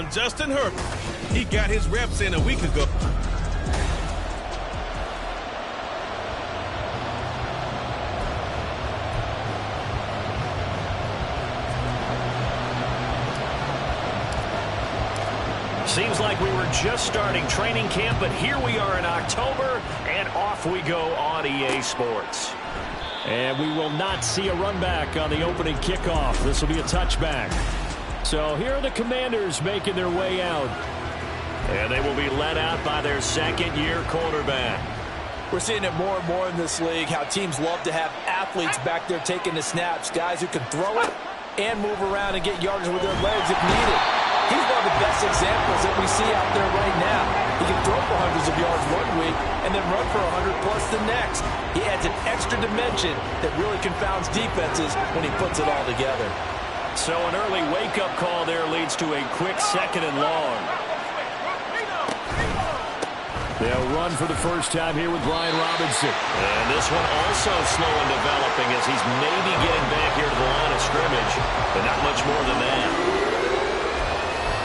Justin Herbert. He got his reps in a week ago. Seems like we were just starting training camp, but here we are in October, and off we go on EA Sports. And we will not see a run back on the opening kickoff. This will be a touchback. So here are the Commanders making their way out. And they will be led out by their second-year quarterback. We're seeing it more and more in this league, how teams love to have athletes back there taking the snaps, guys who can throw it and move around and get yardage with their legs if needed. He's one of the best examples that we see out there right now. He can throw for hundreds of yards one week and then run for 100-plus the next. He adds an extra dimension that really confounds defenses when he puts it all together. So an early wake-up call there leads to a quick second and long. They'll run for the first time here with Brian Robinson. And this one also slow in developing as he's maybe getting back here to the line of scrimmage, but not much more than that.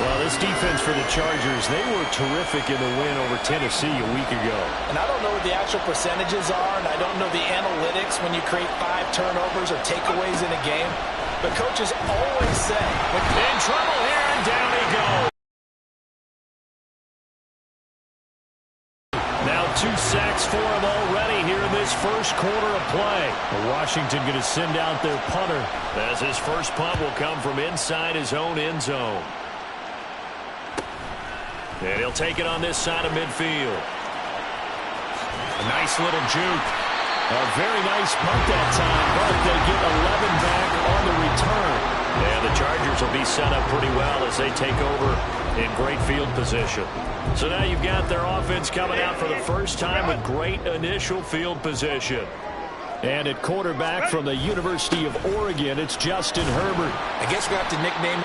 Well, this defense for the Chargers, they were terrific in the win over Tennessee a week ago. And I don't know what the actual percentages are, and I don't know the analytics when you create 5 turnovers or takeaways in a game. But coaches always say, in trouble here, and down he goes. Now 2 sacks for him already here in this first quarter of play. Washington going to send out their punter. As his first punt will come from inside his own end zone. And he'll take it on this side of midfield. A nice little juke. A very nice punt that time, but they get 11 back on the return. And the Chargers will be set up pretty well as they take over in great field position. So now you've got their offense coming out for the first time with great initial field position. And at quarterback from the University of Oregon, it's Justin Herbert. I guess we have to nickname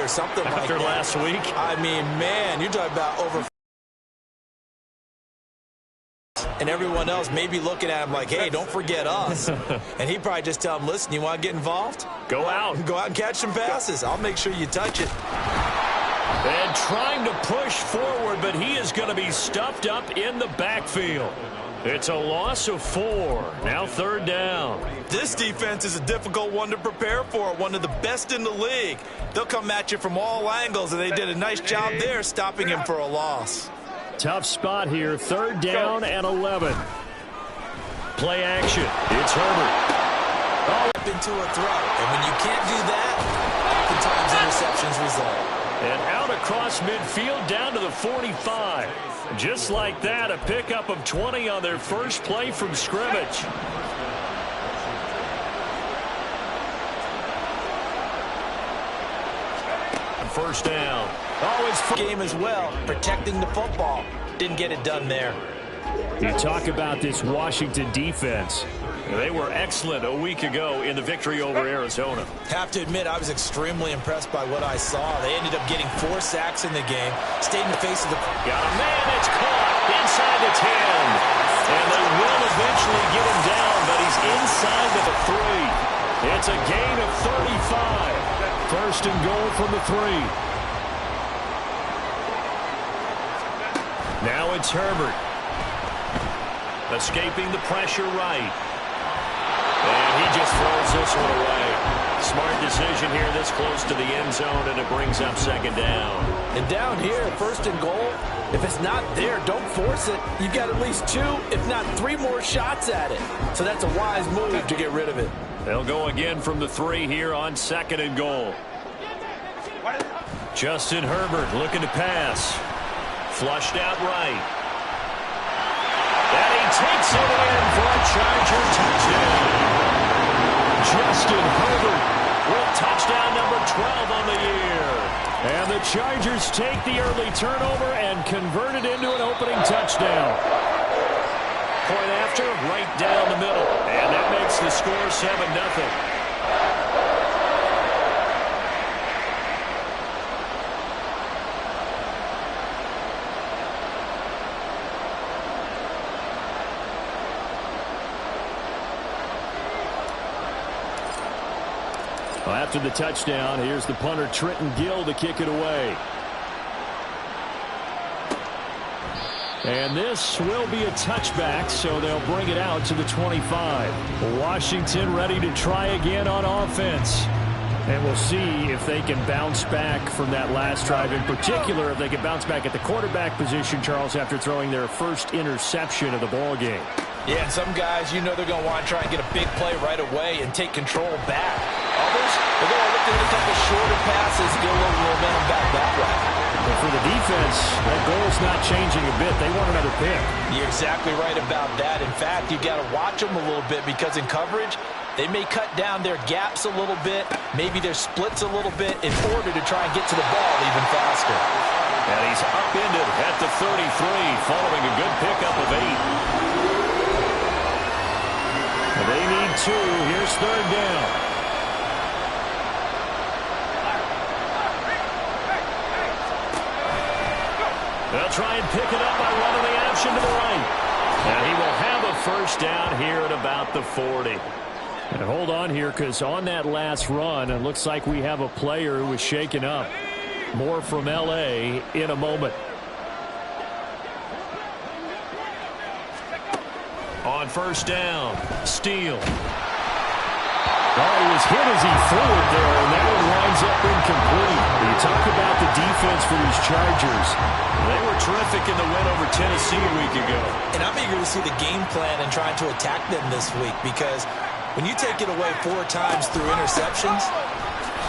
or something like that. After last week? I mean, man, you're talking about over. And everyone else may be looking at him like, hey, don't forget us. And he'd probably just tell him, listen, you want to get involved? Go out. Go out and catch some passes. I'll make sure you touch it. And trying to push forward, but he is going to be stuffed up in the backfield. It's a loss of 4. Now 3rd down. This defense is a difficult one to prepare for, one of the best in the league. They'll come at you from all angles, and they did a nice job there stopping him for a loss. Tough spot here, 3rd down and 11. Play action. It's Herbert. Oh, up into a throw, and when you can't do that, oftentimes interceptions result. And out across midfield down to the 45. Just like that, a pickup of 20 on their first play from scrimmage. First down. Oh, it's game as well, protecting the football. Didn't get it done there. You talk about this Washington defense. They were excellent a week ago in the victory over Arizona. Have to admit, I was extremely impressed by what I saw. They ended up getting 4 sacks in the game. Stayed in the face of the... Got a man, it's caught inside the 10. And they will eventually get him down, but he's inside the 3. It's a gain of 35. First and goal from the 3. Now it's Herbert. Escaping the pressure right. And he just throws this one away. Smart decision here this close to the end zone, and it brings up 2nd down. And down here, 1st and goal, if it's not there, don't force it. You've got at least 2, if not 3 more shots at it. So that's a wise move to get rid of it. They'll go again from the 3 here on 2nd and goal. Justin Herbert looking to pass. Flushed out right. And he takes it in for a Charger touchdown. Justin Herbert with touchdown number 12 on the year. And the Chargers take the early turnover and convert it into an opening touchdown. Point after, right down the middle. And that makes the score 7-0. Well, after the touchdown, here's the punter Trenton Gill to kick it away. And this will be a touchback, so they'll bring it out to the 25. Washington ready to try again on offense. And we'll see if they can bounce back from that last drive. In particular, if they can bounce back at the quarterback position, Charles, after throwing their first interception of the ball game. Yeah, and some guys, you know they're going to want to try and get a big play right away and take control back. Others, they're going to look to hit a couple shorter passes, get a little momentum back that way. But for the defense, that goal's not changing a bit. They want another pick. You're exactly right about that. In fact, you've got to watch them a little bit because in coverage, they may cut down their gaps a little bit, maybe their splits a little bit in order to try and get to the ball even faster. And he's upended at the 33 following a good pickup of 8. They need 2. Here's third down. They'll try and pick it up by running the option to the right. And he will have a first down here at about the 40. And hold on here, because on that last run, it looks like we have a player who was shaken up. More from L.A. in a moment. On first down, Steele. Oh, he was hit as he threw it there, and that one winds up incomplete. You talk about the defense for these Chargers. They were terrific in the win over Tennessee a week ago. And I'm eager to see the game plan and trying to attack them this week because when you take it away 4 times through interceptions,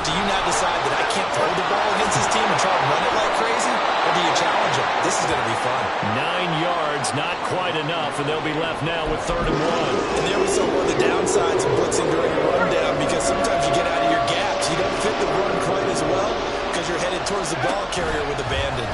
do you now decide that I can't throw the ball against this team and try to run it like crazy? Or do you challenge them? This is going to be fun. 9 yards, not quite enough, and they'll be left now with 3rd and 1. And there was some of the downsides of blitzing during a rundown because sometimes you get out of your gaps. You don't fit the run quite as well because you're headed towards the ball carrier with abandon.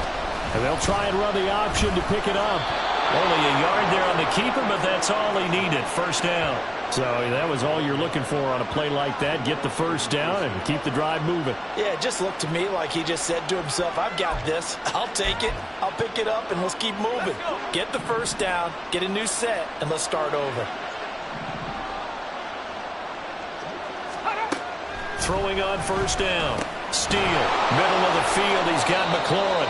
And they'll try and run the option to pick it up. Only a yard there on the keeper, but that's all he needed. First down. So that was all you're looking for on a play like that. Get the first down and keep the drive moving. Yeah, it just looked to me like he just said to himself, I've got this. I'll take it. I'll pick it up, and let's keep moving. Get the first down, get a new set, and let's start over. Throwing on first down. Steele, middle of the field. He's got McLaurin.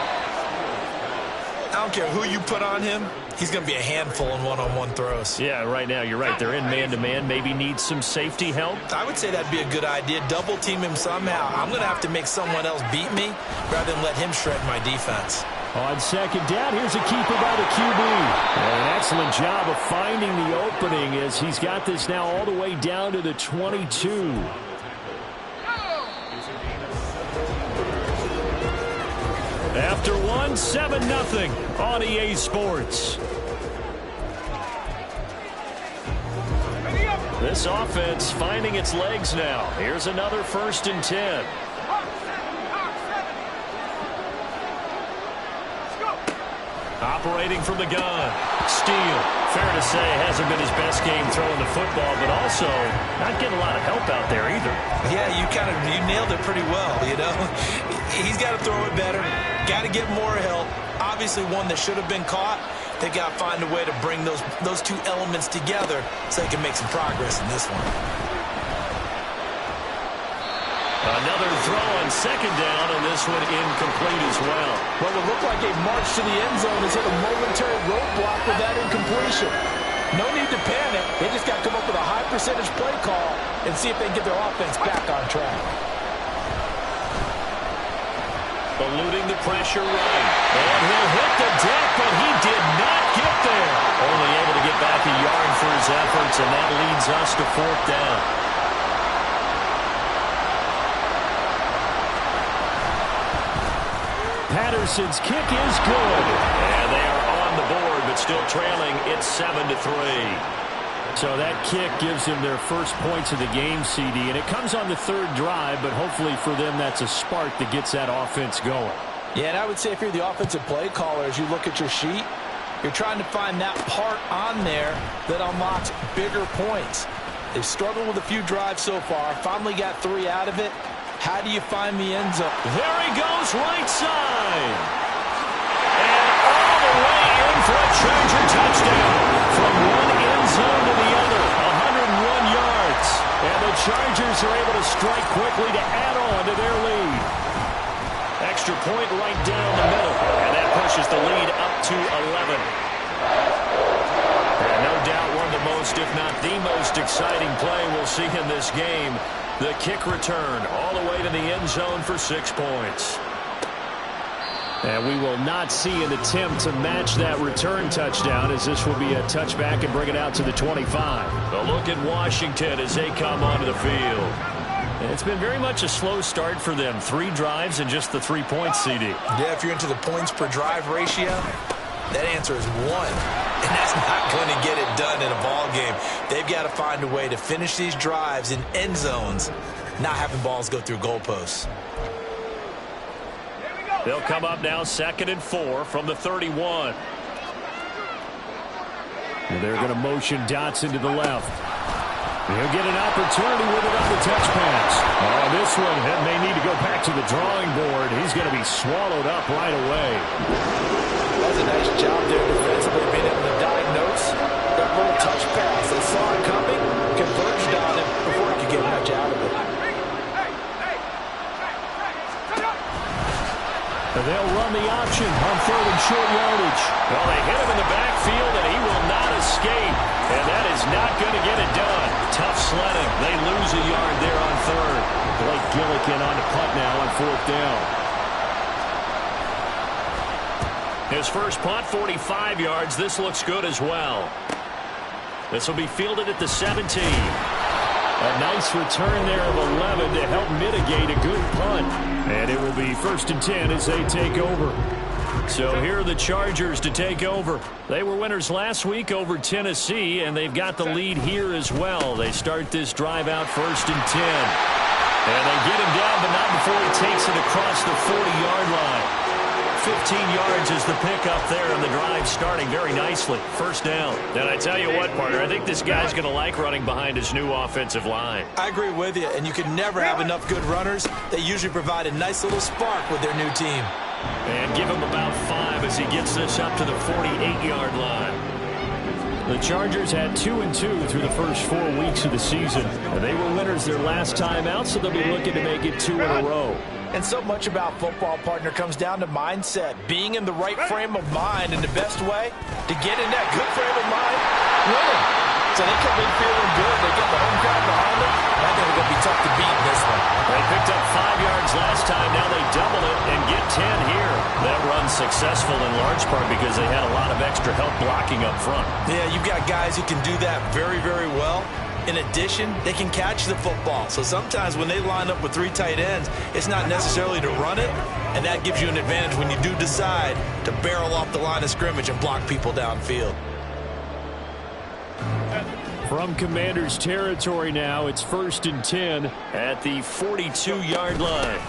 I don't care who you put on him. He's going to be a handful in one-on-one throws. Yeah, right now, you're right. They're in man-to-man. Maybe need some safety help. I would say that'd be a good idea. Double team him somehow. I'm going to have to make someone else beat me rather than let him shred my defense. On second down, here's a keeper by the QB. An excellent job of finding the opening as he's got this now all the way down to the 22. After 1, 7-0 on EA Sports. This offense finding its legs now. Here's another 1st and 10. Operating from the gun. Steele, fair to say, hasn't been his best game throwing the football, but also not getting a lot of help out there either. Yeah, you nailed it pretty well, you know. He's got to throw it better. Got to get more help. Obviously one that should have been caught. They got to find a way to bring those 2 elements together so they can make some progress in this one. Another throw on second down, and this one incomplete as well. Well, it looked like a march to the end zone has hit a momentary roadblock with that incompletion. No need to panic. They just got to come up with a high percentage play call and see if they can get their offense back on track. Eluding the pressure right. And he'll hit the deck, but he did not get there. Only able to get back a yard for his efforts, and that leads us to 4th down. Patterson's kick is good. And they are on the board, but still trailing. It's 7-3. So that kick gives them their first points of the game, CD, and it comes on the 3rd drive, but hopefully for them that's a spark that gets that offense going. Yeah, and I would say if you're the offensive play caller, as you look at your sheet, you're trying to find that part on there that unlocks bigger points. They've struggled with a few drives so far, finally got 3 out of it. How do you find the end zone? There he goes, right side. And all the way in for a Charger touchdown. From one end zone to the other, 101 yards. And the Chargers are able to strike quickly to add on to their lead. Extra point right down the middle. And that pushes the lead up to 11. And no doubt one of the most, if not the most exciting play we'll see in this game. The kick return all the way to the end zone for 6 points. And we will not see an attempt to match that return touchdown, as this will be a touchback and bring it out to the 25. A look at Washington as they come onto the field. And it's been very much a slow start for them. 3 drives and just the 3 points, CD. Yeah, if you're into the points per drive ratio, that answer is 1. And that's not going to get it done in a ball game. They've got to find a way to finish these drives in end zones, not having balls go through goalposts. They'll come up now 2nd and 4 from the 31. And they're going to motion Dotson to the left. He'll get an opportunity with it on the touch pass. Oh, this one may need to go back to the drawing board. He's going to be swallowed up right away. That's a nice job there defensively, being able to diagnose that little touch pass. They saw it coming, converged on it before he could get much out of it. And they'll run the option on 3rd and short yardage. Well, they hit him in the backfield, and he will not escape. And that is not going to get it done. Tough sledding. They lose a yard there on 3rd. Blake Gillikin on the punt now on 4th down. His first punt, 45 yards. This looks good as well. This will be fielded at the 17. A nice return there of 11 to help mitigate a good punt. And it will be 1st and 10 as they take over. So here are the Chargers to take over. They were winners last week over Tennessee, and they've got the lead here as well. They start this drive out 1st and 10. And they get him down, but not before he takes it across the 40-yard line. 15 yards is the pickup there, and the drive starting very nicely. 1st down. And I tell you what, partner, I think this guy's going to like running behind his new offensive line. I agree with you, and you can never have enough good runners. They usually provide a nice little spark with their new team. And give him about 5 as he gets this up to the 48-yard line. The Chargers had 2-2 through the first 4 weeks of the season. And they were winners their last time out, so they'll be looking to make it 2 in a row. And so much about football, partner, comes down to mindset. Being in the right frame of mind, and the best way to get in that good frame of mind, winning. So they come in feeling good. They get the home crowd behind them. I think it's going to be tough to beat in this one. They picked up 5 yards last time. Now they double it and get 10 here. That run's successful in large part because they had a lot of extra help blocking up front. Yeah, you've got guys who can do that very, very well. In addition, they can catch the football. So sometimes when they line up with 3 tight ends, it's not necessarily to run it, and that gives you an advantage when you do decide to barrel off the line of scrimmage and block people downfield. From Commanders territory now, it's 1st and 10 at the 42-yard line.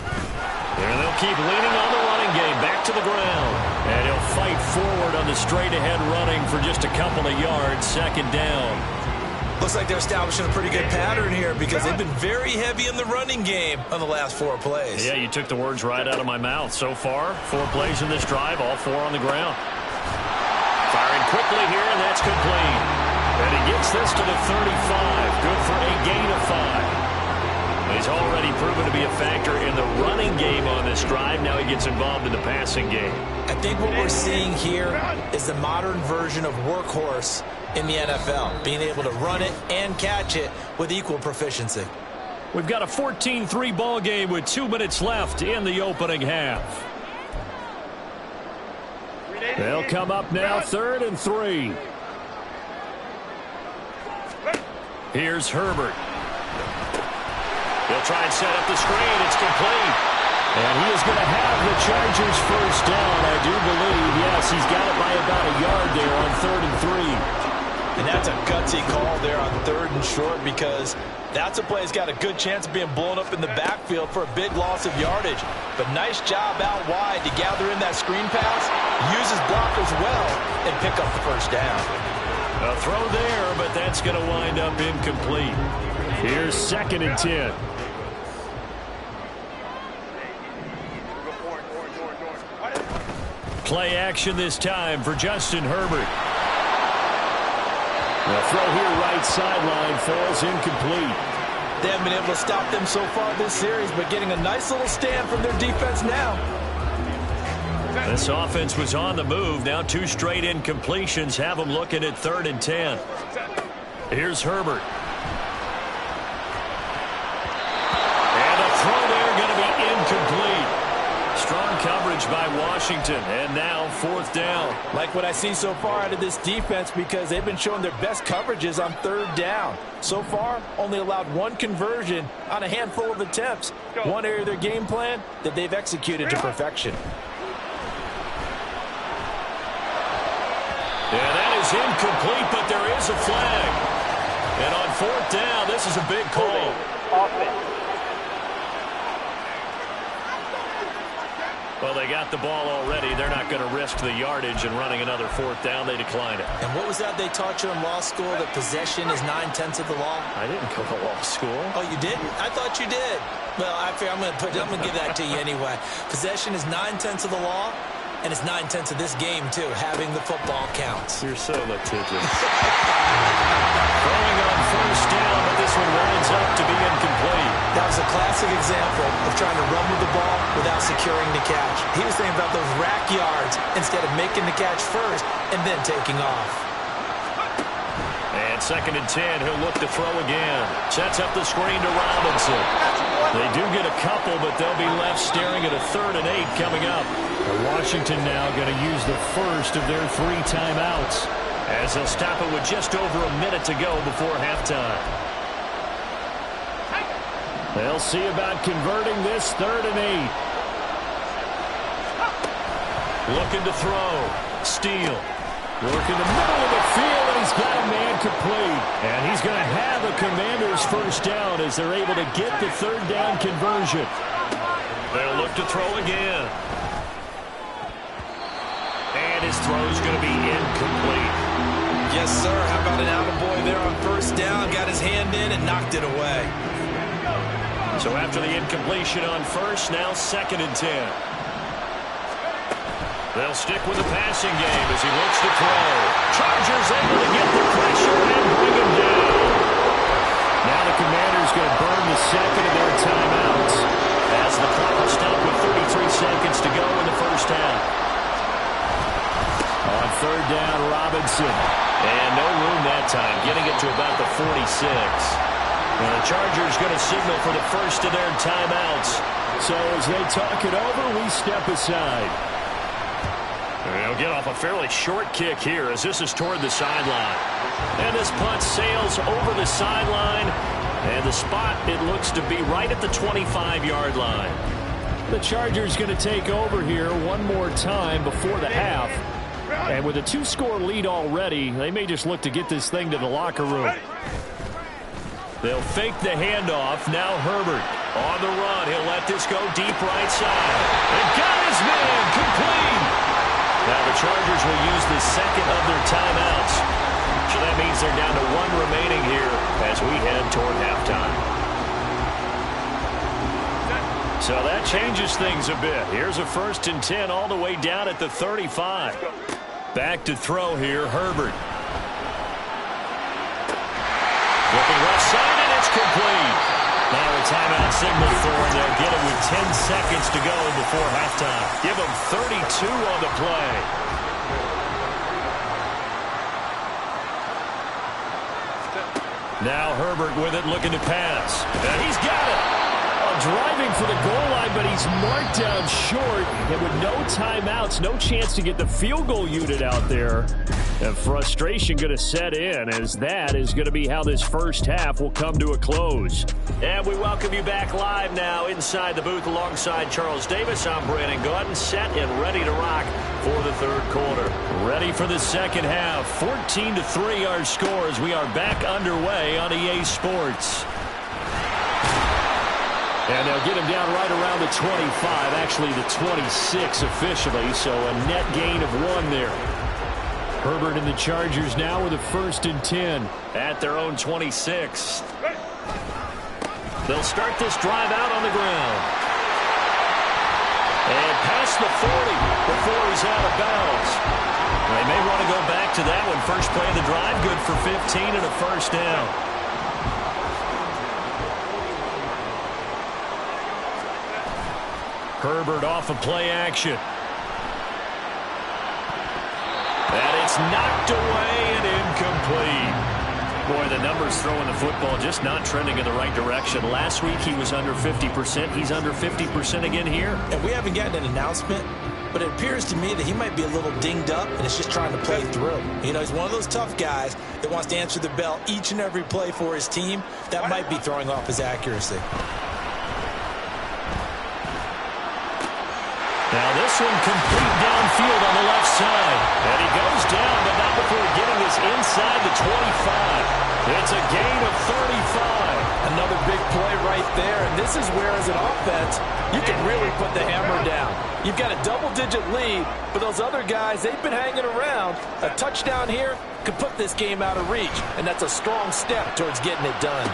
And they'll keep leaning on the running game back to the ground. And he'll fight forward on the straight-ahead running for just a couple of yards, 2nd down. Looks like they're establishing a pretty good pattern here because they've been very heavy in the running game on the last 4 plays. Yeah, you took the words right out of my mouth. So far, 4 plays in this drive, all 4 on the ground. Firing quickly here, and that's complete. And he gets this to the 35. Good for a gain of 5. He's already proven to be a factor in the running game on this drive. Now he gets involved in the passing game. I think what we're seeing here is the modern version of workhorse in the NFL, being able to run it and catch it with equal proficiency. We've got a 14-3 ball game with 2 minutes left in the opening half. They'll come up now 3rd and 3. Here's Herbert. He'll try and set up the screen. It's complete. And he is going to have the Chargers 1st down, I do believe. Yes, he's got it by about a yard there on 3rd and 3. And that's a gutsy call there on 3rd and short because that's a play that's got a good chance of being blown up in the backfield for a big loss of yardage. But nice job out wide to gather in that screen pass, use his blockers well, and pick up the 1st down. A throw there, but that's going to wind up incomplete. Here's 2nd and 10. Play action this time for Justin Herbert. The throw here right sideline falls incomplete. They haven't been able to stop them so far this series, but getting a nice little stand from their defense now. This offense was on the move. Now 2 straight incompletions have them looking at 3rd and 10. Here's Herbert. And a throw there going to be incomplete. Strong coverage by Washington, and now 4th down. Like what I see so far out of this defense because they've been showing their best coverages on 3rd down. So far, only allowed 1 conversion on a handful of attempts. One area of their game plan that they've executed to perfection. Yeah, that is incomplete, but there is a flag. And on 4th down, this is a big call. Well, they got the ball already. They're not going to risk the yardage and running another 4th down. They decline it. And what was that they taught you in law school, that possession is 9/10 of the law? I didn't go to law school. Oh, you didn't? I thought you did. Well, I figure I'm going to give that to you anyway. Possession is 9/10 of the law, and it's 9/10 of this game, too. Having the football counts. You're so litigious. Throwing on 1st down, but this one winds up to be incomplete. That was a classic example of trying to run with the ball without securing the catch. He was thinking about those rack yards instead of making the catch first and then taking off. And 2nd and 10, he'll look to throw again. Sets up the screen to Robinson. They do get a couple, but they'll be left staring at a 3rd and 8 coming up. Washington now going to use the first of their 3 timeouts, as they'll stop it with just over a minute to go before halftime. They'll see about converting this 3rd and 8. Looking to throw. Steele. Working the middle of the field, and he's got a man complete. And he's going to have a Commanders 1st down as they're able to get the 3rd down conversion. They'll look to throw again. And his throw is going to be incomplete. Yes, sir. How about an attaboy there on 1st down? Got his hand in and knocked it away. So after the incompletion on 1st, now 2nd and 10. They'll stick with the passing game as he looks to throw. Chargers able to get the pressure and bring him down. Now the Commanders going to burn the 2nd of their timeouts, as the clock will stop with 33 seconds to go in the 1st half. On 3rd down, Robinson. And no room that time, getting it to about the 46. And the Chargers going to signal for the 1st of their timeouts. So as they talk it over, we step aside. They'll get off a fairly short kick here as this is toward the sideline. And this punt sails over the sideline. And the spot, it looks to be right at the 25-yard line. The Chargers going to take over here one more time before the half. And with a 2-score lead already, they may just look to get this thing to the locker room. They'll fake the handoff. Now Herbert on the run. He'll let this go deep right side. And got his man complete. Now the Chargers will use the 2nd of their timeouts. So that means they're down to 1 remaining here as we head toward halftime. So that changes things a bit. Here's a 1st and 10 all the way down at the 35. Back to throw here, Herbert. Looking left side, and it's complete. Now a timeout signal for them. They'll get it with 10 seconds to go before halftime. Give them 32 on the play. Now Herbert with it, looking to pass. And he's got it. Driving for the goal line, but he's marked down short. And with no timeouts, no chance to get the field goal unit out there. And frustration going to set in, as that is going to be how this 1st half will come to a close. And we welcome you back live now inside the booth alongside Charles Davis. I'm Brandon Gaudin, set and ready to rock for the 3rd quarter. Ready for the 2nd half. 14-3 our score as we are back underway on EA Sports. And they'll get him down right around the 25, actually the 26 officially, so a net gain of 1 there. Herbert and the Chargers now with a 1st and 10. At their own 26. They'll start this drive out on the ground. And past the 40 before he's out of bounds. They may want to go back to that one. First play of the drive, good for 15 and a 1st down. Herbert off of play action. And it's knocked away and incomplete. Boy, the numbers throwing the football just not trending in the right direction. Last week he was under 50%. He's under 50% again here. And we haven't gotten an announcement, but it appears to me that he might be a little dinged up and is just trying to play through. You know, he's one of those tough guys that wants to answer the bell each and every play for his team. That might be throwing off his accuracy. Now this one complete downfield on the left side. And he goes down, but not before getting this inside the 25. It's a gain of 35. Another big play right there. And this is where, as an offense, you can really put the hammer down. You've got a double-digit lead, but those other guys, they've been hanging around. A touchdown here could put this game out of reach, and that's a strong step towards getting it done.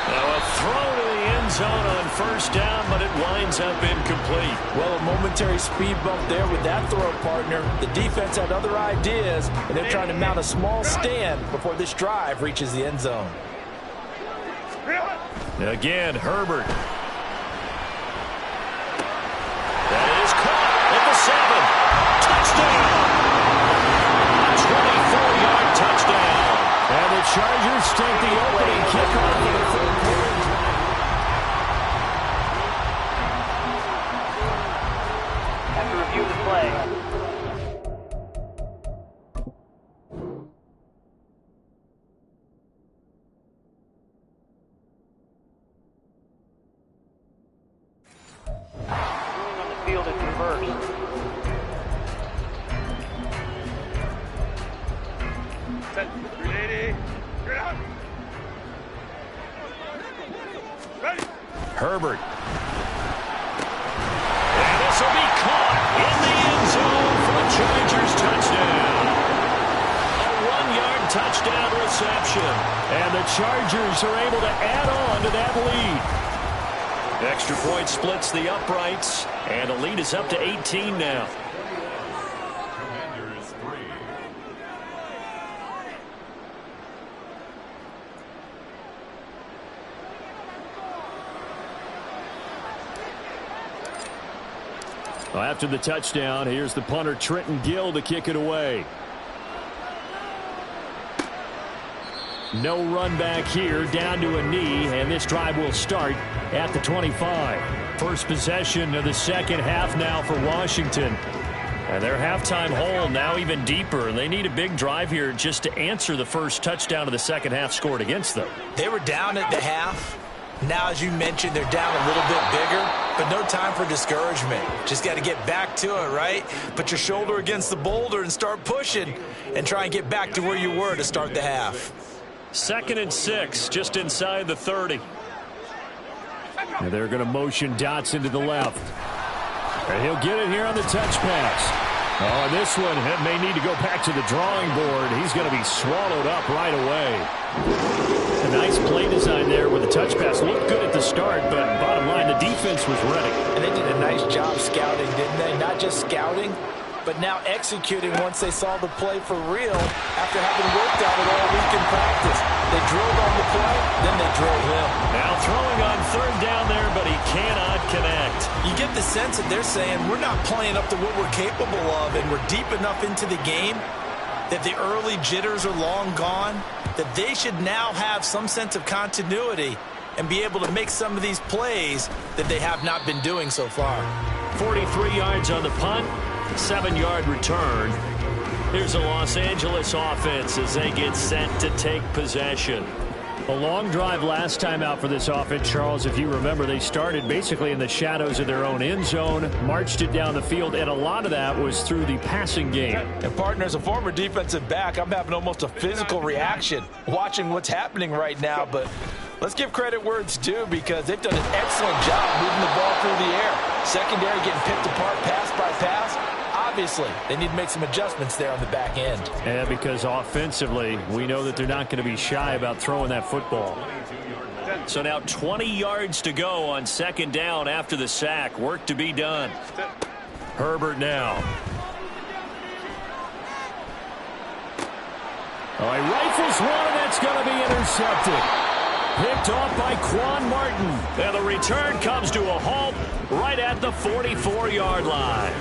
Now a throw to the end zone on first down, but it winds up incomplete. Well, a momentary speed bump there with that throw, partner. The defense had other ideas, and they're trying to mount a small stand before this drive reaches the end zone. Again, Herbert. That is caught at the 7. Touchdown! 24-yard touchdown. And the Chargers take the opening kickoff in the third quarter. Have to review the play. Ruling on the field is reversed. Set. 380. Straight out. Ready. Herbert. And this will be caught in the end zone for a Chargers touchdown. A 1-yard touchdown reception. And the Chargers are able to add on to that lead. Extra point splits the uprights, and the lead is up to 18 now. Well, after the touchdown, here's the punter Trenton Gill to kick it away. No run back here, down to a knee, and this drive will start at the 25. First possession of the second half now for Washington. And their halftime hole now even deeper, and they need a big drive here just to answer the first touchdown of the second half scored against them. They were down at the half. Now, as you mentioned, they're down a little bit bigger, but no time for discouragement. Just got to get back to it, right? Put your shoulder against the boulder and start pushing and try and get back to where you were to start the half. 2nd and 6, just inside the 30. And they're going to motion Dotson to the left. And he'll get it here on the touch pass. Oh, and this one may need to go back to the drawing board. He's going to be swallowed up right away. A nice play design there with the touch pass. Looked good at the start, but bottom line, the defense was ready. And they did a nice job scouting, didn't they? Not just scouting, but now executing once they saw the play for real after having worked at it all week in practice. They drilled on the play, then they drilled him. Now throwing on third down there, but he cannot connect. You get the sense that they're saying we're not playing up to what we're capable of, and we're deep enough into the game that the early jitters are long gone, that they should now have some sense of continuity and be able to make some of these plays that they have not been doing so far. 43 yards on the punt, 7-yard return. Here's the Los Angeles offense as they get set to take possession. A long drive last time out for this offense, Charles. If you remember, they started basically in the shadows of their own end zone, marched it down the field, and a lot of that was through the passing game. And partner, as a former defensive back, I'm having almost a physical reaction watching what's happening right now. But let's give credit where it's due, because they've done an excellent job moving the ball through the air. Secondary getting picked apart pass by pass. Obviously, they need to make some adjustments there on the back end. Yeah, because offensively, we know that they're not going to be shy about throwing that football. So now 20 yards to go on second down after the sack. Work to be done. Herbert now. Oh, he rifles one, and that's going to be intercepted. Picked off by Quan Martin. And the return comes to a halt right at the 44-yard line.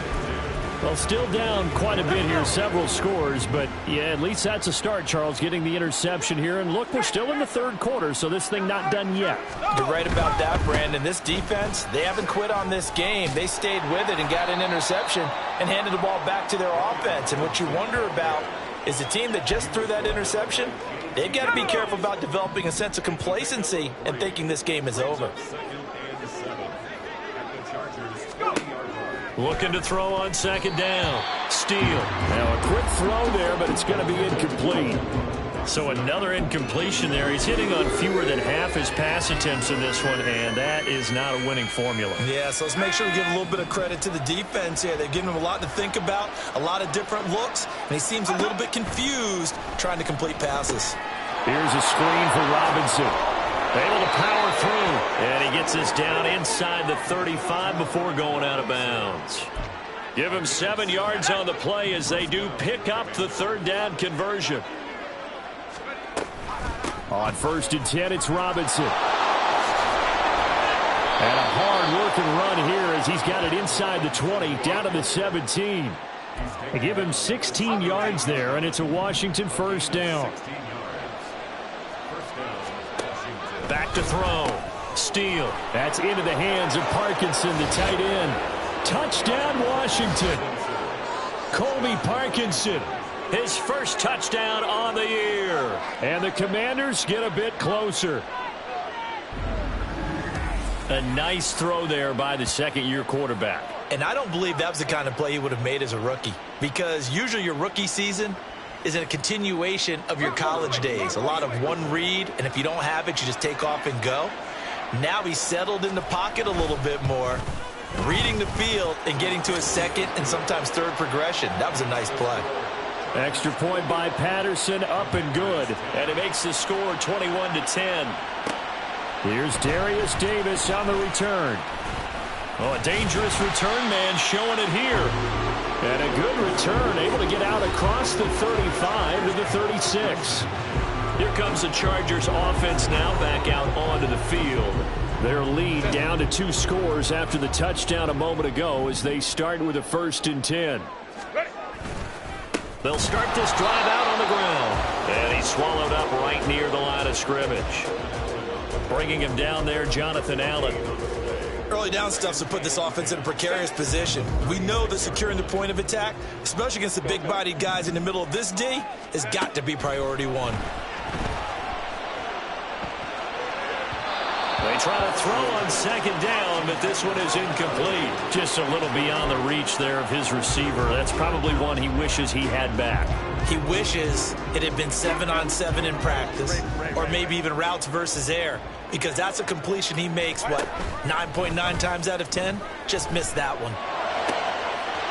Well, still down quite a bit here, several scores, but yeah, at least that's a start, Charles, getting the interception here. And look, we're still in the third quarter, so this thing not done yet. You're right about that, Brandon. This defense, they haven't quit on this game. They stayed with it and got an interception and handed the ball back to their offense. And what you wonder about is the team that just threw that interception, they've got to be careful about developing a sense of complacency and thinking this game is over. Looking to throw on second down. Steele. Now a quick throw there, but it's going to be incomplete. So another incompletion there. He's hitting on fewer than half his pass attempts in this one, and that is not a winning formula. Yeah, so let's make sure we give a little bit of credit to the defense here. They've given him a lot to think about, a lot of different looks, and he seems a little bit confused trying to complete passes. Here's a screen for Robinson. Able to power through, and he gets this down inside the 35 before going out of bounds. Give him 7 yards on the play as they do pick up the third down conversion. On 1st and 10, it's Robinson. And a hard-working run here as he's got it inside the 20, down to the 17. They give him 16 yards there, and it's a Washington first down. Back to throw. Steele. That's into the hands of Parkinson, the tight end. Touchdown, Washington. Colby Parkinson. His first touchdown on the year. And the Commanders get a bit closer. A nice throw there by the second-year quarterback. And I don't believe that was the kind of play he would have made as a rookie, because usually your rookie season is a continuation of your college days. A lot of one read, and if you don't have it, you just take off and go. Now he's settled in the pocket a little bit more, reading the field and getting to his second and sometimes third progression. That was a nice play. Extra point by Patterson, up and good. And it makes the score 21-10. Here's Darius Davis on the return. Oh, a dangerous return man showing it here. And a good return, able to get out across the 35 to the 36. Here comes the Chargers offense now back out onto the field. Their lead down to 2 scores after the touchdown a moment ago as they start with a 1st and 10. They'll start this drive out on the ground. And he's swallowed up right near the line of scrimmage. Bringing him down there, Jonathan Allen. Early down stuff to put this offense in a precarious position. We know that securing the point of attack, especially against the big-bodied guys in the middle of this D, has got to be priority one. They try to throw on second down, but this one is incomplete. Just a little beyond the reach there of his receiver. That's probably one he wishes he had back. He wishes it had been 7-on-7 in practice, or maybe even routes versus air, because that's a completion he makes, 9.9 times out of 10? Just missed that one.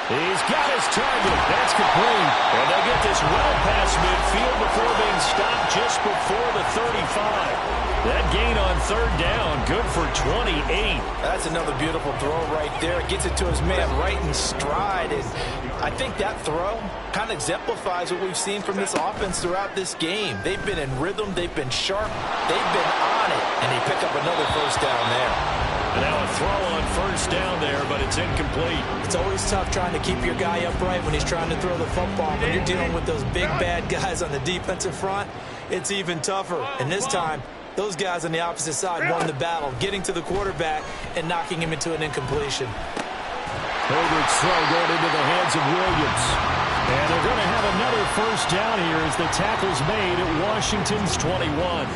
He's got his target. That's complete. And they get this well past midfield before being stopped just before the 35. That gain on third down, good for 28. That's another beautiful throw right there. It gets it to his man right in stride. And I think that throw kind of exemplifies what we've seen from this offense throughout this game. They've been in rhythm. They've been sharp. They've been on it. And he picked up another first down there. And now a throw on first down there, but it's incomplete. It's always tough trying to keep your guy upright when he's trying to throw the football. When you're dealing with those big, bad guys on the defensive front, it's even tougher. And this time, those guys on the opposite side won the battle, getting to the quarterback and knocking him into an incompletion. Herbert's throw going into the hands of Williams. And they're going to have another first down here as the tackle's made at Washington's 21.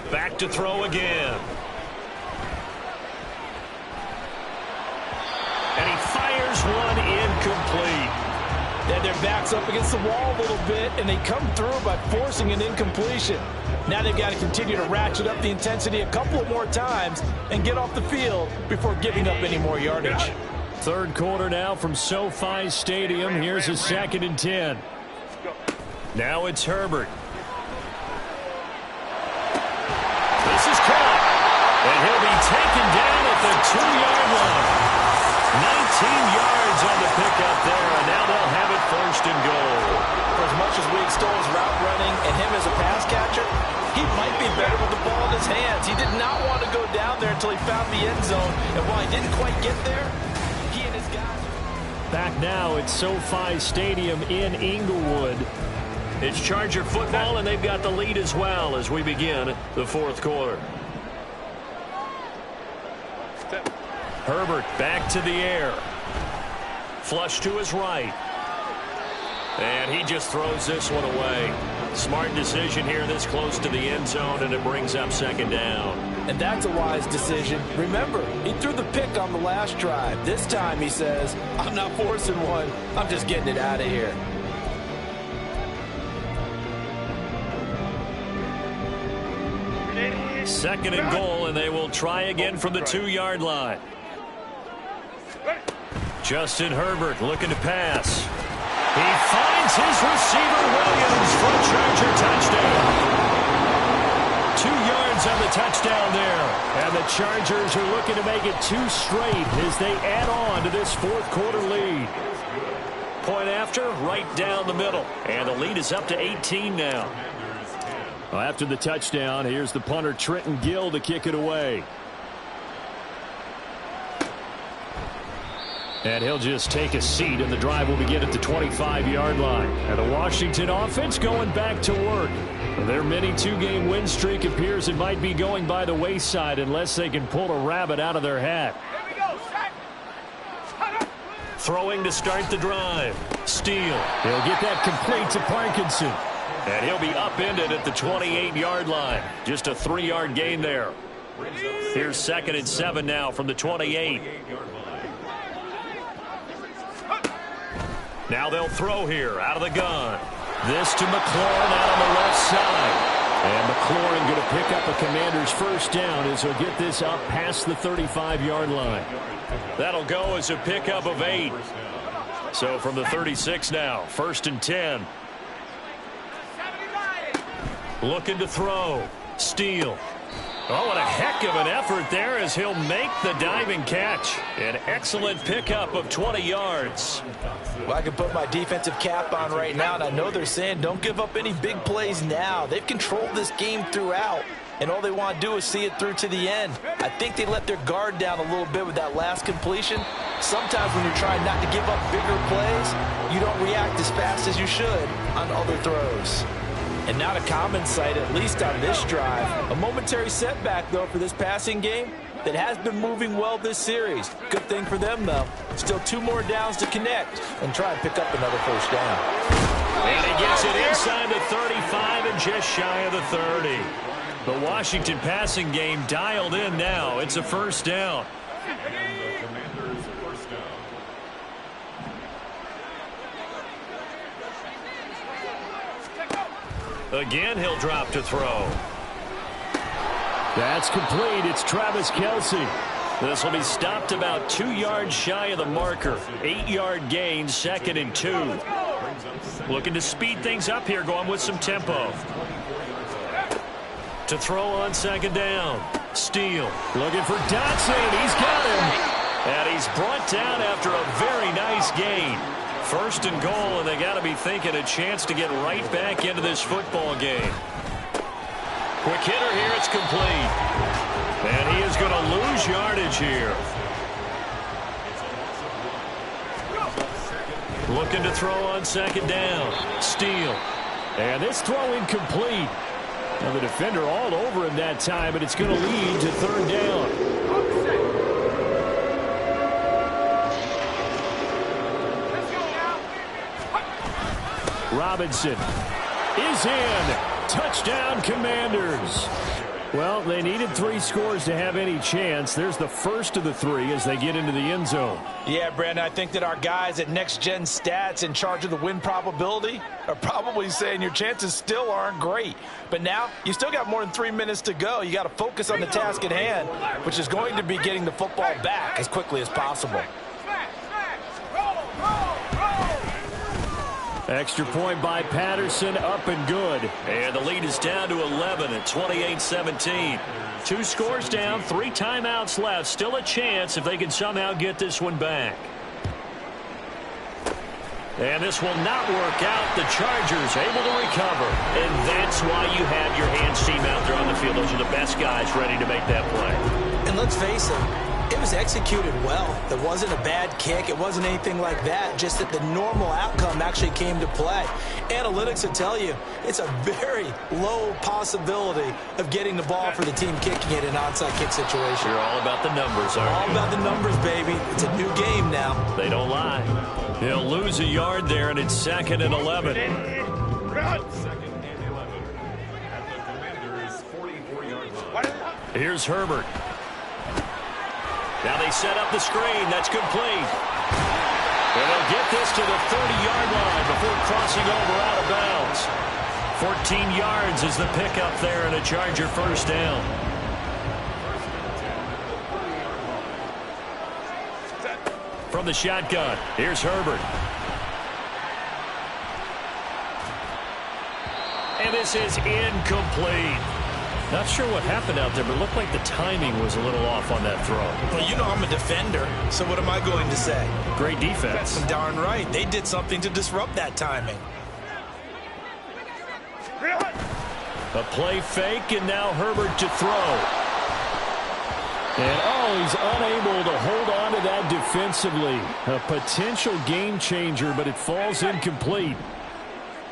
Back to throw again. And he fires one incomplete. Then their back's up against the wall a little bit, and they come through by forcing an incompletion. Now they've got to continue to ratchet up the intensity a couple of more times and get off the field before giving up any more yardage. Third quarter now from SoFi Stadium. Here's a 2nd and 10. Now it's Herbert. This is caught. And he'll be taken down at the 2-yard line. 19 yards on the pickup there, and now they'll have it 1st and goal. For as much as we extol his route running and him as a pass catcher, he might be his hands. He did not want to go down there until he found the end zone. And while he didn't quite get there, he and his guys... Back now at SoFi Stadium in Inglewood. It's Charger football, and they've got the lead as well as we begin the fourth quarter. Herbert back to the air. Flush to his right. And he just throws this one away. Smart decision here this close to the end zone, and it brings up second down. And that's a wise decision. Remember, he threw the pick on the last drive. This time he says, I'm not forcing one. I'm just getting it out of here. Second and goal, and they will try again from the 2-yard line. Justin Herbert looking to pass. He finds his receiver, Williams, for a Charger touchdown. 2 yards on the touchdown there. And the Chargers are looking to make it 2 straight as they add on to this fourth quarter lead. Point after, right down the middle. And the lead is up to 18 now. Well, after the touchdown, here's the punter Trenton Gill to kick it away. And he'll just take a seat, and the drive will begin at the 25-yard line. And the Washington offense going back to work. Their mini 2-game win streak appears it might be going by the wayside unless they can pull a rabbit out of their hat. Throwing to start the drive. Steele. He'll get that complete to Parkinson. And he'll be upended at the 28-yard line. Just a 3-yard gain there. Here's 2nd and 7 now from the 28. Now they'll throw here out of the gun. This to McLaurin out on the left side. And McLaurin going to pick up a Commander's first down as he'll get this up past the 35-yard line. That'll go as a pickup of 8. So from the 36 now, 1st and 10. Looking to throw. Steele. Oh, what a heck of an effort there as he'll make the diving catch. An excellent pickup of 20 yards. Well, I can put my defensive cap on right now, and I know they're saying don't give up any big plays now. They've controlled this game throughout, and all they want to do is see it through to the end. I think they let their guard down a little bit with that last completion. Sometimes when you're trying not to give up bigger plays, you don't react as fast as you should on other throws. And not a common sight, at least on this drive. A momentary setback, though, for this passing game that has been moving well this series. Good thing for them, though. Still 2 more downs to connect and try and pick up another first down. And he gets it inside the 35 and just shy of the 30. The Washington passing game dialed in now. It's a first down. Again, he'll drop to throw. That's complete. It's Travis Kelce. This will be stopped about 2 yards shy of the marker. 8-yard gain, 2nd and 2. Looking to speed things up here, going with some tempo. To throw on 2nd down. Steele. Looking for Dotson. He's got him. And he's brought down after a very nice gain. 1st and goal, and they got to be thinking a chance to get right back into this football game. Quick hitter here, it's complete. And he is going to lose yardage here. Looking to throw on 2nd down. Steele. And this throw incomplete. Now the defender all over him that time, but it's going to lead to 3rd down. Robinson is in. Touchdown, Commanders. Well, they needed 3 scores to have any chance. There's the first of the 3 as they get into the end zone. Yeah, Brandon, I think that our guys at Next Gen Stats in charge of the win probability are probably saying your chances still aren't great. But now you still got more than 3 minutes to go. You got to focus on the task at hand, which is going to be getting the football back as quickly as possible. Extra point by Patterson, up and good. And the lead is down to 11 at 28-17. 2 scores down, 3 timeouts left. Still a chance if they can somehow get this one back. And this will not work out. The Chargers able to recover. And that's why you have your hands team out there on the field. backfield. Those are the best guys ready to make that play. And let's face it was executed well. It wasn't a bad kick. It wasn't anything like that. Just that the normal outcome actually came to play. Analytics will tell you it's a very low possibility of getting the ball for the team kicking it in an onside kick situation. You're all about the numbers, aren't you? All about the numbers, baby. It's a new game now. They don't lie. He'll lose a yard there, and it's 2nd and 11. Run. Here's Herbert. Now they set up the screen. That's complete. And they'll get this to the 30-yard line before crossing over out of bounds. 14 yards is the pickup there, and a Charger first down. From the shotgun, here's Herbert. And this is incomplete. Not sure what happened out there, but it looked like the timing was a little off on that throw. Well, you know I'm a defender, so what am I going to say? Great defense. That's darn right. They did something to disrupt that timing. A play fake, and now Herbert to throw. And, he's unable to hold on to that defensively. A potential game changer, but it falls incomplete.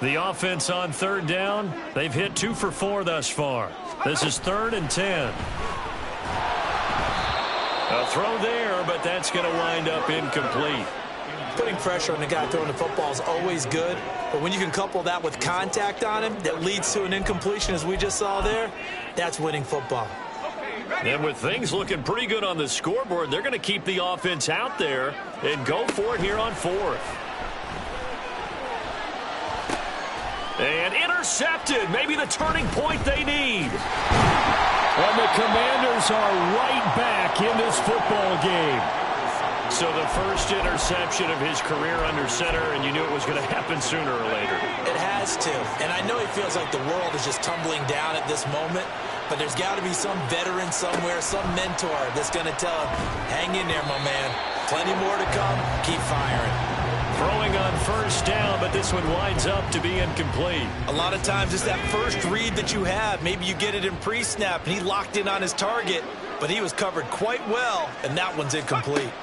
The offense on 3rd down, they've hit 2 for 4 thus far. This is 3rd and 10. A throw there, but that's going to wind up incomplete. Putting pressure on the guy throwing the football is always good, but when you can couple that with contact on him that leads to an incompletion as we just saw there, that's winning football. And with things looking pretty good on the scoreboard, they're going to keep the offense out there and go for it here on 4th. And intercepted. Maybe the turning point they need. And the Commanders are right back in this football game. So the first interception of his career under center, and you knew it was going to happen sooner or later. It has to. And I know he feels like the world is just tumbling down at this moment, but there's got to be some veteran somewhere, some mentor that's going to tell him, hang in there, my man. Plenty more to come. Keep firing. Throwing on 1st down, but this one winds up to be incomplete. A lot of times it's that first read that you have. Maybe you get it in pre-snap, and he locked in on his target, but he was covered quite well, and that one's incomplete.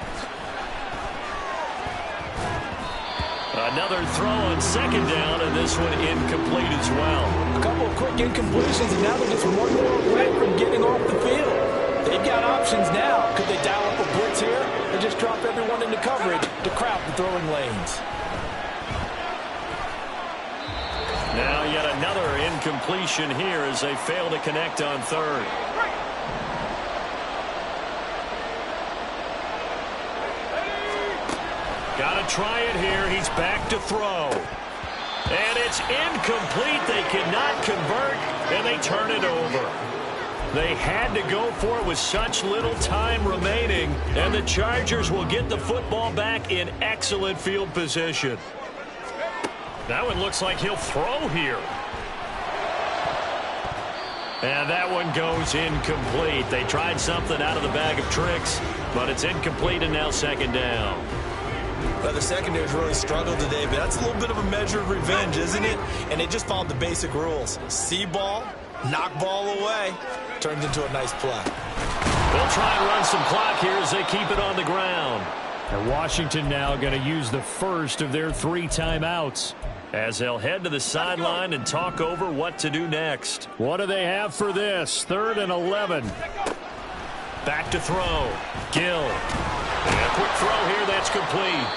Another throw on 2nd down, and this one incomplete as well. A couple of quick incompletions, and now they're just one more away from getting off the field. They've got options now. Could they dial up a blitz here or just drop everyone into coverage to crowd the throwing lanes? Now yet another incompletion here as they fail to connect on 3rd. Got to try it here. He's back to throw. And it's incomplete. They cannot convert, and they turn it over. They had to go for it with such little time remaining, and the Chargers will get the football back in excellent field position. That one looks like he'll throw here. And that one goes incomplete. They tried something out of the bag of tricks, but it's incomplete, and now 2nd down. Well, the secondary's really struggled today, but that's a little bit of a measure of revenge, isn't it? And they just followed the basic rules. See ball, knock ball away. Turns into a nice play. They'll try and run some clock here as they keep it on the ground. And Washington now going to use the first of their 3 timeouts. As they'll head to the sideline and talk over what to do next. What do they have for this? 3rd and 11. Back to throw. Gill. And a quick throw here. That's complete.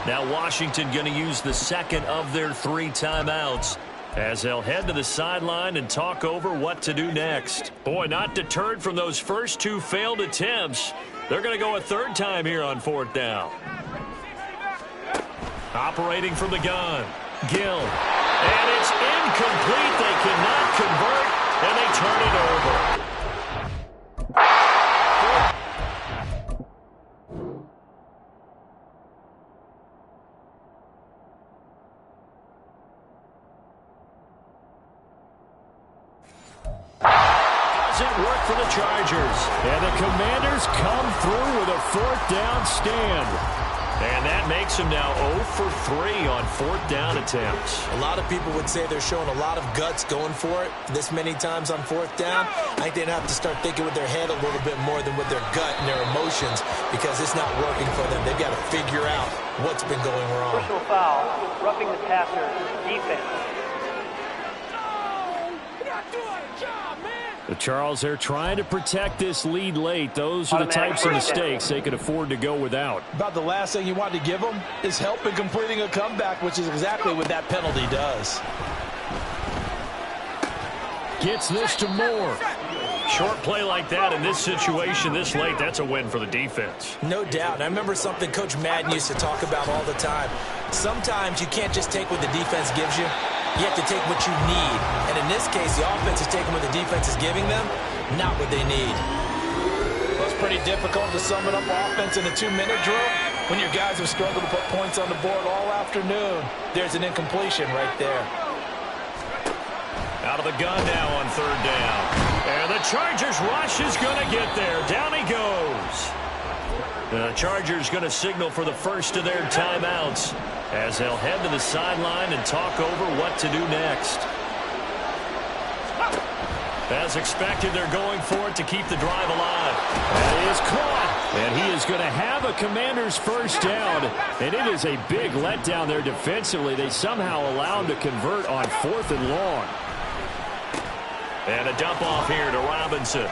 Now Washington going to use the 2nd of their 3 timeouts as they'll head to the sideline and talk over what to do next. Boy, not deterred from those first 2 failed attempts. They're going to go a 3rd time here on 4th down. Operating from the gun. Gill. And it's incomplete. They cannot convert, and they turn it over. Doesn't work for the Chargers. And the Commanders come through with a 4th down stand. And that makes him now 0 for 3 on 4th down attempts. A lot of people would say they're showing a lot of guts going for it this many times on 4th down. I think they'd have to start thinking with their head a little bit more than with their gut and their emotions because it's not working for them. They've got to figure out what's been going wrong. Personal foul, roughing the passer, defense. The Charles, they're trying to protect this lead late. Those are the types of mistakes they could afford to go without. About the last thing you want to give them is help in completing a comeback, which is exactly what that penalty does. Gets this to Moore. Short play like that in this situation this late, that's a win for the defense. No doubt. I remember something Coach Madden used to talk about all the time. Sometimes you can't just take what the defense gives you. You have to take what you need. And in this case, the offense is taking what the defense is giving them, not what they need. Well, it's pretty difficult to sum it up offense in a 2-minute drill when your guys have struggled to put points on the board all afternoon. There's an incompletion right there. Out of the gun now on 3rd down. And the Chargers rush is going to get there. Down he goes. The Chargers going to signal for the first of their timeouts as they'll head to the sideline and talk over what to do next. As expected, they're going for it to keep the drive alive. That is caught. And he is going to have a Commander's first down. And it is a big letdown there defensively. They somehow allow him to convert on 4th and long. And a dump off here to Robinson.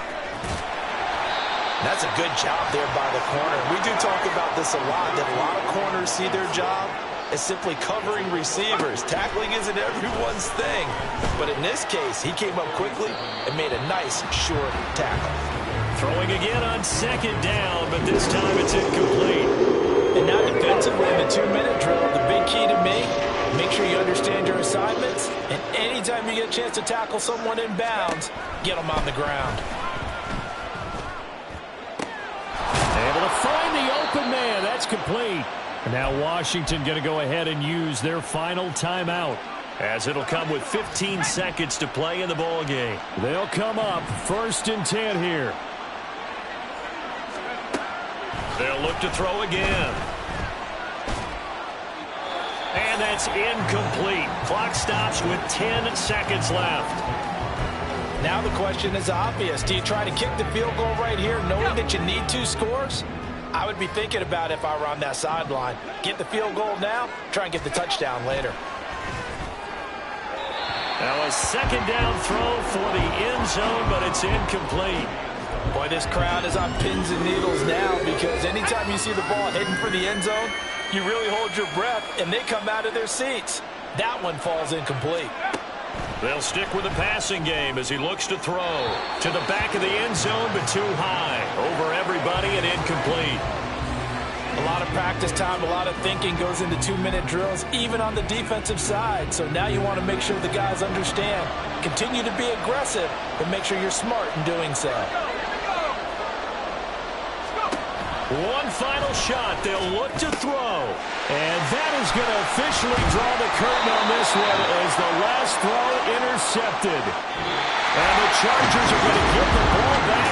That's a good job there by the corner. We do talk about this a lot, that a lot of corners see their job as simply covering receivers. Tackling isn't everyone's thing. But in this case, he came up quickly and made a nice, short tackle. Throwing again on 2nd down, but this time it's incomplete. And now defensively in the 2-minute drill, the big key to me, make sure you understand your assignments, and anytime you get a chance to tackle someone in bounds, get them on the ground. Able to find the open man. That's complete. And now Washington going to go ahead and use their final timeout. As it'll come with 15 seconds to play in the ball game. They'll come up 1st and 10 here. They'll look to throw again. And that's incomplete. Clock stops with 10 seconds left. Now the question is obvious. Do you try to kick the field goal right here knowing that you need 2 scores? I would be thinking about it if I were on that sideline. Get the field goal now, try and get the touchdown later. Now a 2nd down throw for the end zone, but it's incomplete. Boy, this crowd is on pins and needles now because anytime you see the ball heading for the end zone, you really hold your breath and they come out of their seats. That one falls incomplete. They'll stick with the passing game as he looks to throw. To the back of the end zone, but too high. Over everybody and incomplete. A lot of practice time, a lot of thinking goes into 2-minute drills, even on the defensive side. So now you want to make sure the guys understand. Continue to be aggressive, but make sure you're smart in doing so. One final shot. They'll look to throw. And that is going to officially draw the curtain on this one as the last throw intercepted. And the Chargers are going to get the ball back